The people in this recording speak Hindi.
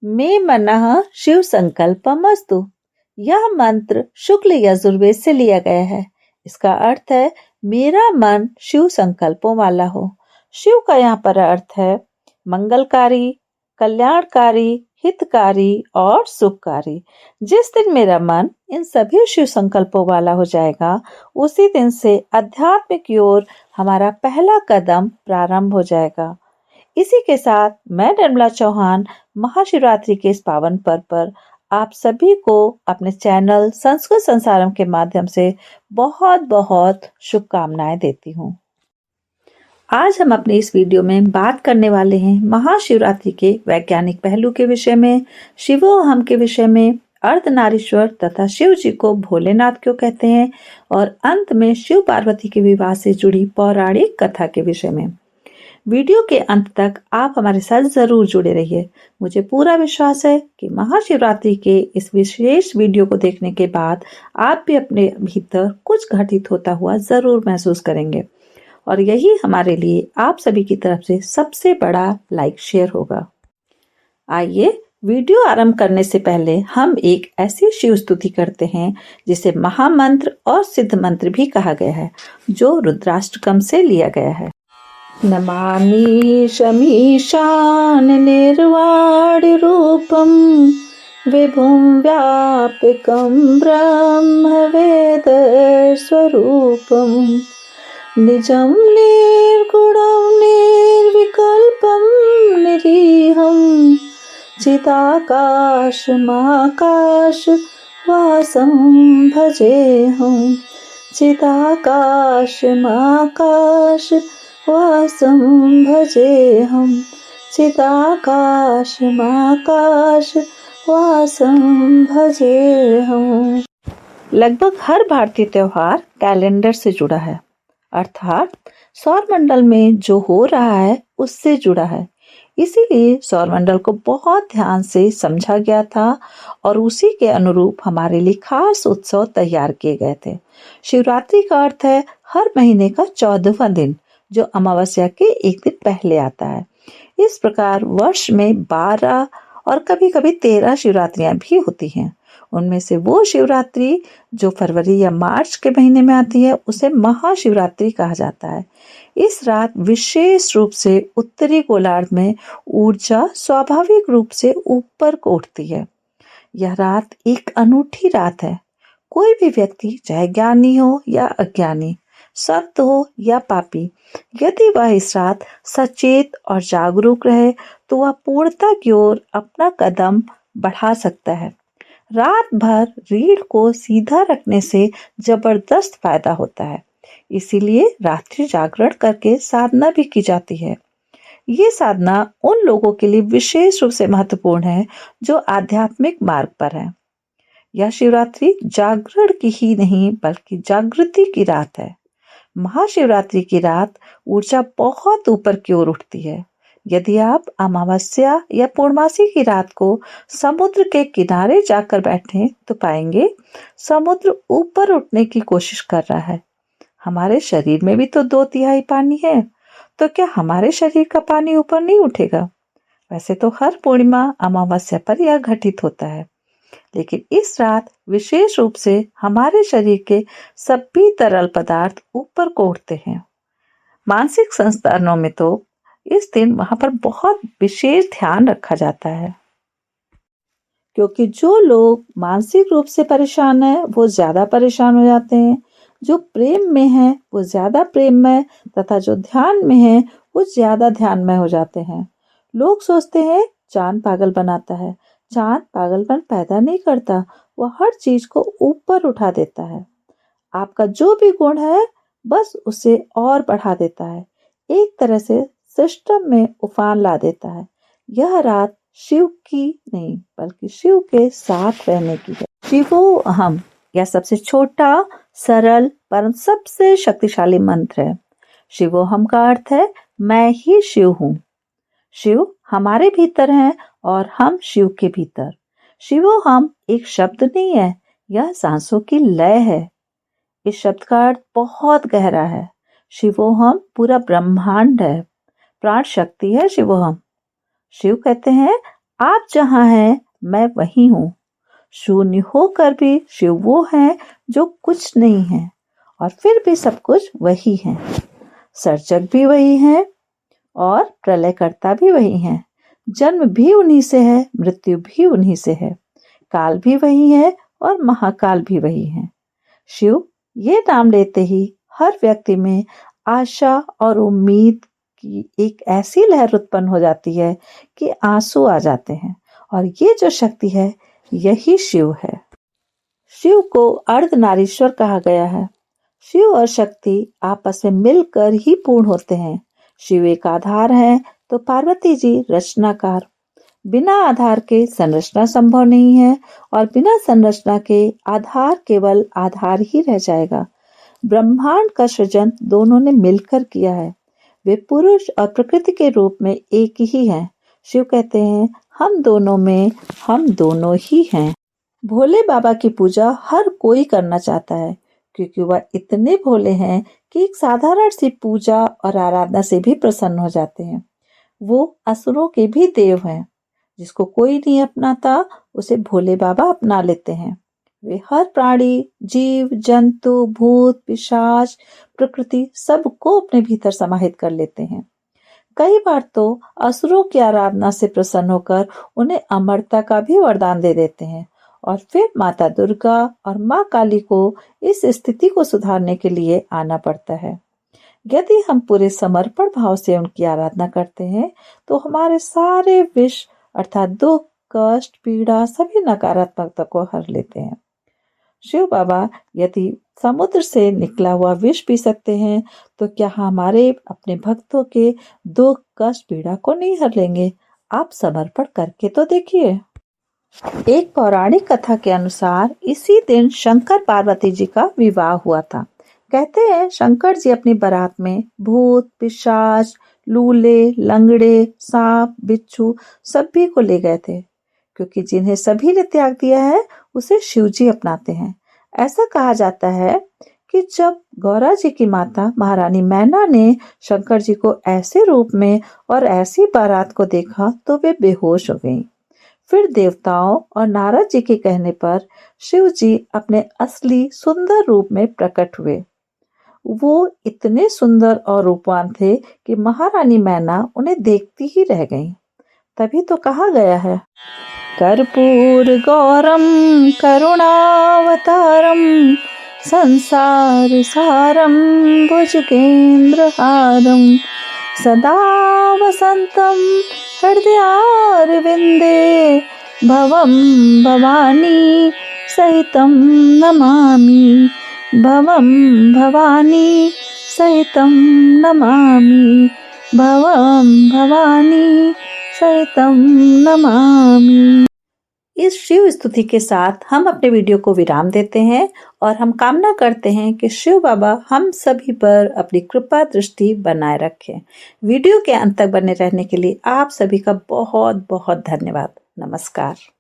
मे मनः शिव संकल्पमस्तु। यह मंत्र शुक्ल यजुर्वेद से लिया गया है। इसका अर्थ है मेरा मन शिव संकल्पों वाला हो। शिव का यहाँ पर अर्थ है मंगलकारी, कल्याणकारी, हितकारी और सुखकारी। जिस दिन मेरा मन इन सभी शिव संकल्पों वाला हो जाएगा, उसी दिन से अध्यात्म की ओर हमारा पहला कदम प्रारंभ हो जाएगा। इसी के साथ मैं निर्मला चौहान महाशिवरात्रि के इस पावन पर्व पर आप सभी को अपने चैनल संस्कृत संसारम के माध्यम से बहुत बहुत शुभकामनाएं देती हूँ। आज हम अपने इस वीडियो में बात करने वाले हैं महाशिवरात्रि के वैज्ञानिक पहलू के विषय में, शिवोहम के विषय में, अर्धनारीश्वर तथा शिव जी को भोलेनाथ क्यों कहते हैं, और अंत में शिव पार्वती के विवाह से जुड़ी पौराणिक कथा के विषय में। वीडियो के अंत तक आप हमारे साथ जरूर जुड़े रहिए। मुझे पूरा विश्वास है कि महाशिवरात्रि के इस विशेष वीडियो को देखने के बाद आप भी अपने भीतर कुछ घटित होता हुआ जरूर महसूस करेंगे, और यही हमारे लिए आप सभी की तरफ से सबसे बड़ा लाइक शेयर होगा। आइए वीडियो आरंभ करने से पहले हम एक ऐसी शिव स्तुति करते हैं जिसे महामंत्र और सिद्ध मंत्र भी कहा गया है, जो रुद्राष्टकम से लिया गया है। नमामि शमीशान निर्वाण रूपम विभुं व्यापकं ब्रह्म वेद स्वरूपम निजं निर्गुणं निर्विकल्पं निरीहं चिदाकाशमाकाश वासं भजेऽहं चिदाकाशमाकाश वासं भजेऽहं चिदाकाशमाकाश वासं भजेऽहं। लगभग हर भारतीय त्योहार कैलेंडर से जुड़ा है, अर्थात सौरमंडल में जो हो रहा है उससे जुड़ा है। इसीलिए सौरमंडल को बहुत ध्यान से समझा गया था और उसी के अनुरूप हमारे लिए खास उत्सव तैयार किए गए थे। शिवरात्रि का अर्थ है हर महीने का 14वां दिन, जो अमावस्या के एक दिन पहले आता है। इस प्रकार वर्ष में 12 और कभी कभी 13 शिवरात्रियां भी होती हैं। उनमें से वो शिवरात्रि जो फरवरी या मार्च के महीने में आती है, उसे महाशिवरात्रि कहा जाता है। इस रात विशेष रूप से उत्तरी गोलार्ध में ऊर्जा स्वाभाविक रूप से ऊपर को उठती है। यह रात एक अनूठी रात है। कोई भी व्यक्ति, चाहे ज्ञानी हो या अज्ञानी, संत हो या पापी, यदि वह इस रात सचेत और जागरूक रहे तो वह पूर्णता की ओर अपना कदम बढ़ा सकता है। रात भर रीढ़ को सीधा रखने से जबरदस्त फायदा होता है, इसीलिए रात्रि जागरण करके साधना भी की जाती है। ये साधना उन लोगों के लिए विशेष रूप से महत्वपूर्ण है जो आध्यात्मिक मार्ग पर हैं। यह शिवरात्रि जागरण की ही नहीं बल्कि जागृति की रात है। महाशिवरात्रि की रात ऊर्जा बहुत ऊपर की ओर उठती है। यदि आप अमावस्या या पूर्णमासी की रात को समुद्र के किनारे जाकर बैठें तो पाएंगे समुद्र ऊपर उठने की कोशिश कर रहा है। हमारे शरीर में भी तो 2/3 पानी है, तो क्या हमारे शरीर का पानी ऊपर नहीं उठेगा? वैसे तो हर पूर्णिमा अमावस्या पर यह घटित होता है, लेकिन इस रात विशेष रूप से हमारे शरीर के सभी तरल पदार्थ ऊपर को उठते हैं। मानसिक संस्थानों में तो इस दिन वहां पर बहुत विशेष ध्यान रखा जाता है, क्योंकि जो लोग मानसिक रूप से परेशान है वो ज्यादा परेशान हो जाते हैं, जो प्रेम में है वो ज्यादा प्रेममय, तथा जो ध्यान में है वो ज्यादा ध्यानमय हो जाते हैं। लोग सोचते हैं चांद पागल बनाता है। चांद पागलपन पैदा नहीं करता, वो हर चीज को ऊपर उठा देता है। आपका जो भी गुण है बस उसे और बढ़ा देता है, एक तरह से सिस्टम में उफान ला देता है। यह रात शिव की नहीं बल्कि शिव के साथ रहने की है। शिवोहम यह सबसे छोटा, सरल परंतु सबसे शक्तिशाली मंत्र है। शिवोहम का अर्थ है मैं ही शिव हूँ। शिव हमारे भीतर हैं और हम शिव के भीतर। शिवोहम एक शब्द नहीं है, यह सांसों की लय है। इस शब्द का अर्थ बहुत गहरा है। शिवोहम पूरा ब्रह्मांड है, प्राण शक्ति है शिवोहम। शिव कहते हैं आप जहाँ हैं मैं वहीं हूँ। शून्य होकर भी शिव वो है जो कुछ नहीं है और फिर भी सब कुछ वही है। सर्जक भी वही है और प्रलयकर्ता भी वही है। जन्म भी उन्हीं से है, मृत्यु भी उन्हीं से है। काल भी वही है और महाकाल भी वही है। शिव ये नाम लेते ही हर व्यक्ति में आशा और उम्मीद की एक ऐसी लहर उत्पन्न हो जाती है कि आंसू आ जाते हैं। और ये जो शक्ति है यही शिव है। शिव को अर्धनारीश्वर कहा गया है। शिव और शक्ति आपस में मिलकर ही पूर्ण होते हैं। शिव एक आधार है तो पार्वती जी रचनाकार। बिना आधार के संरचना संभव नहीं है और बिना संरचना के आधार केवल आधार ही रह जाएगा। ब्रह्मांड का सृजन दोनों ने मिलकर किया है। वे पुरुष और प्रकृति के रूप में एक ही हैं। शिव कहते हैं हम दोनों में हम दोनों ही हैं। भोले बाबा की पूजा हर कोई करना चाहता है क्योंकि वह इतने भोले हैं कि एक साधारण सी पूजा और आराधना से भी प्रसन्न हो जाते हैं। वो असुरों के भी देव हैं। जिसको कोई नहीं अपनाता उसे भोले बाबा अपना लेते हैं। वे हर प्राणी, जीव, जंतु, भूत, पिशाच, प्रकृति सबको अपने भीतर समाहित कर लेते हैं। कई बार तो असुरों की आराधना से प्रसन्न होकर उन्हें अमरता का भी वरदान दे देते हैं और फिर माता दुर्गा और माँ काली को इस स्थिति को सुधारने के लिए आना पड़ता है। यदि हम पूरे समर्पण भाव से उनकी आराधना करते हैं तो हमारे सारे विष अर्थात दुख, कष्ट, पीड़ा सभी नकारात्मकता को हर लेते हैं। शिव बाबा यदि समुद्र से निकला हुआ विष पी सकते हैं तो क्या हमारे अपने भक्तों के दुख, कष्ट, पीड़ा को नहीं हर लेंगे? आप समर्पण करके तो देखिए। एक पौराणिक कथा के अनुसार इसी दिन शंकर पार्वती जी का विवाह हुआ था। कहते हैं शंकर जी अपनी बारात में भूत, पिशाच, लूले, लंगड़े, सांप, बिच्छू सभी को ले गए थे क्योंकि जिन्हें सभी ने त्याग दिया है उसे शिव जी अपनाते हैं। ऐसा कहा जाता है कि जब गौरा जी की माता महारानी मैना ने शंकर जी को ऐसे रूप में और ऐसी बारात को देखा तो वे बेहोश हो गईं। फिर देवताओं और नारद जी के कहने पर शिव जी अपने असली सुंदर रूप में प्रकट हुए। वो इतने सुंदर और रूपवान थे कि महारानी मैना उन्हें देखती ही रह गईं। तभी तो कहा गया है कर्पूर गौरम करुणावतारम संसार सारम भुजगेंद्र हारम सदा वसंतम हृदयारविंदे भवम भवानी सहितं नमामि भवम भवानी सहितं नमामि भवम भवानी सहितं नमामि। इस शिव स्तुति के साथ हम अपने वीडियो को विराम देते हैं और हम कामना करते हैं कि शिव बाबा हम सभी पर अपनी कृपा दृष्टि बनाए रखें। वीडियो के अंत तक बने रहने के लिए आप सभी का बहुत बहुत धन्यवाद। नमस्कार।